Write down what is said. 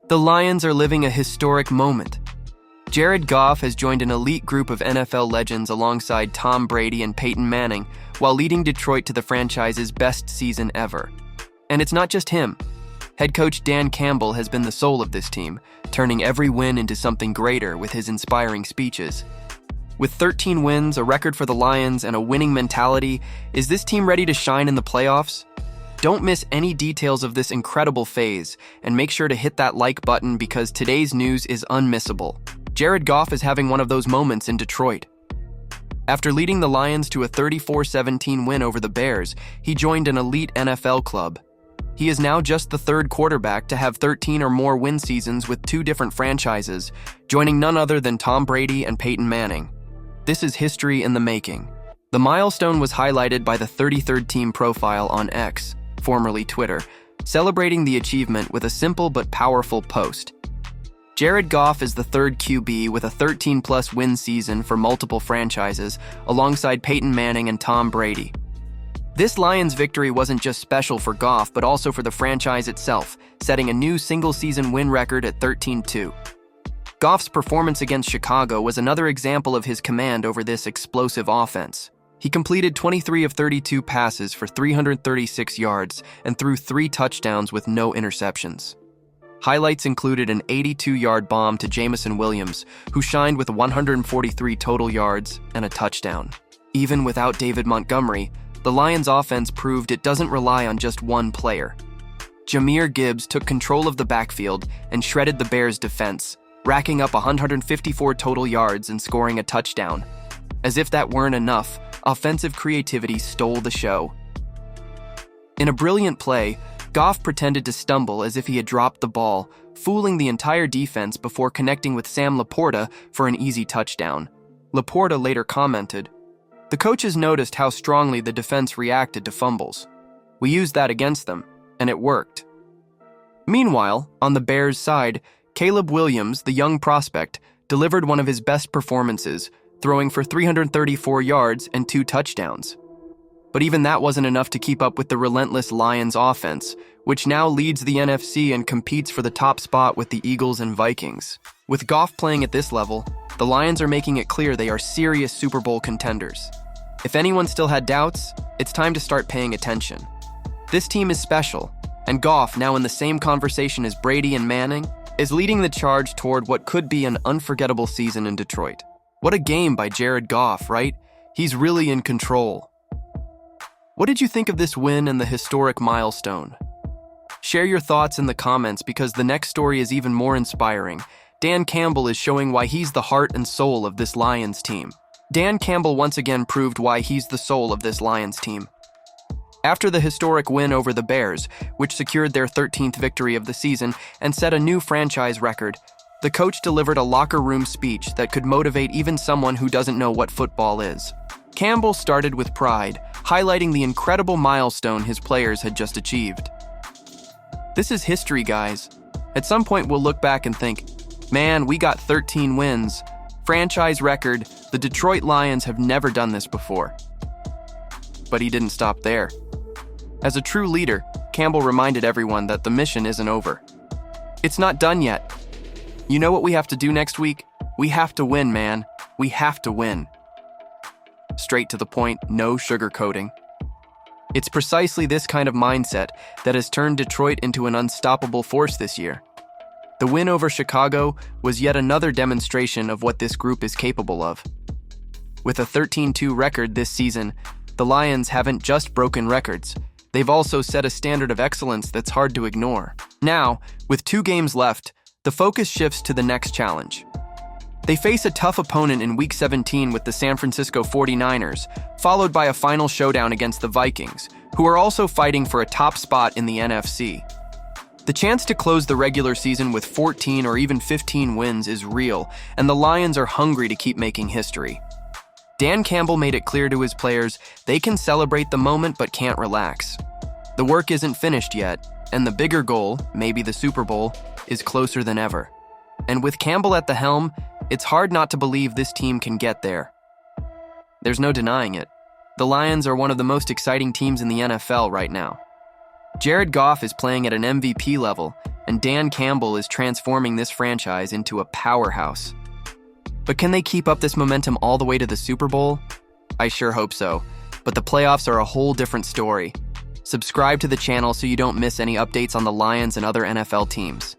The Lions are living a historic moment. Jared Goff has joined an elite group of NFL legends alongside Tom Brady and Peyton Manning while leading Detroit to the franchise's best season ever. And it's not just him. Head coach Dan Campbell has been the soul of this team, turning every win into something greater with his inspiring speeches. With 13 wins, a record for the Lions, and a winning mentality, is this team ready to shine in the playoffs? Don't miss any details of this incredible phase, and make sure to hit that like button because today's news is unmissable. Jared Goff is having one of those moments in Detroit. After leading the Lions to a 34-17 win over the Bears, he joined an elite NFL club. He is now just the third quarterback to have 13 or more win seasons with two different franchises, joining none other than Tom Brady and Peyton Manning. This is history in the making. The milestone was highlighted by the 33rd team profile on X, formerly Twitter, celebrating the achievement with a simple but powerful post. Jared Goff is the third QB with a 13-plus win season for multiple franchises, alongside Peyton Manning and Tom Brady. This Lions victory wasn't just special for Goff, but also for the franchise itself, setting a new single-season win record at 13-2. Goff's performance against Chicago was another example of his command over this explosive offense. He completed 23 of 32 passes for 336 yards and threw 3 touchdowns with no interceptions. Highlights included an 82-yard bomb to Jameson Williams, who shined with 143 total yards and a touchdown. Even without David Montgomery, the Lions' offense proved it doesn't rely on just one player. Jahmyr Gibbs took control of the backfield and shredded the Bears' defense, racking up 154 total yards and scoring a touchdown. As if that weren't enough, offensive creativity stole the show. In a brilliant play, Goff pretended to stumble as if he had dropped the ball, fooling the entire defense before connecting with Sam Laporta for an easy touchdown. Laporta later commented, "The coaches noticed how strongly the defense reacted to fumbles. We used that against them, and it worked." Meanwhile, on the Bears' side, Caleb Williams, the young prospect, delivered one of his best performances, throwing for 334 yards and 2 touchdowns. But even that wasn't enough to keep up with the relentless Lions offense, which now leads the NFC and competes for the top spot with the Eagles and Vikings. With Goff playing at this level, the Lions are making it clear they are serious Super Bowl contenders. If anyone still had doubts, it's time to start paying attention. This team is special, and Goff, now in the same conversation as Brady and Manning, is leading the charge toward what could be an unforgettable season in Detroit. What a game by Jared Goff, right? He's really in control. What did you think of this win and the historic milestone? Share your thoughts in the comments because the next story is even more inspiring. Dan Campbell is showing why he's the heart and soul of this Lions team. Dan Campbell once again proved why he's the soul of this Lions team. After the historic win over the Bears, which secured their 13th victory of the season and set a new franchise record, the coach delivered a locker room speech that could motivate even someone who doesn't know what football is. Campbell started with pride, highlighting the incredible milestone his players had just achieved. This is history, guys. At some point, we'll look back and think, man, we got 13 wins. Franchise record, the Detroit Lions have never done this before. But he didn't stop there. As a true leader, Campbell reminded everyone that the mission isn't over. It's not done yet. You know what we have to do next week? We have to win, man. We have to win. Straight to the point, no sugarcoating. It's precisely this kind of mindset that has turned Detroit into an unstoppable force this year. The win over Chicago was yet another demonstration of what this group is capable of. With a 13-2 record this season, the Lions haven't just broken records, they've also set a standard of excellence that's hard to ignore. Now, with 2 games left, the focus shifts to the next challenge. They face a tough opponent in Week 17 with the San Francisco 49ers, followed by a final showdown against the Vikings, who are also fighting for a top spot in the NFC. The chance to close the regular season with 14 or even 15 wins is real, and the Lions are hungry to keep making history. Dan Campbell made it clear to his players they can celebrate the moment but can't relax. The work isn't finished yet, and the bigger goal, maybe the Super Bowl, is closer than ever. And with Campbell at the helm, it's hard not to believe this team can get there. There's no denying it. The Lions are one of the most exciting teams in the NFL right now. Jared Goff is playing at an MVP level, and Dan Campbell is transforming this franchise into a powerhouse. But can they keep up this momentum all the way to the Super Bowl? I sure hope so, but the playoffs are a whole different story. Subscribe to the channel so you don't miss any updates on the Lions and other NFL teams.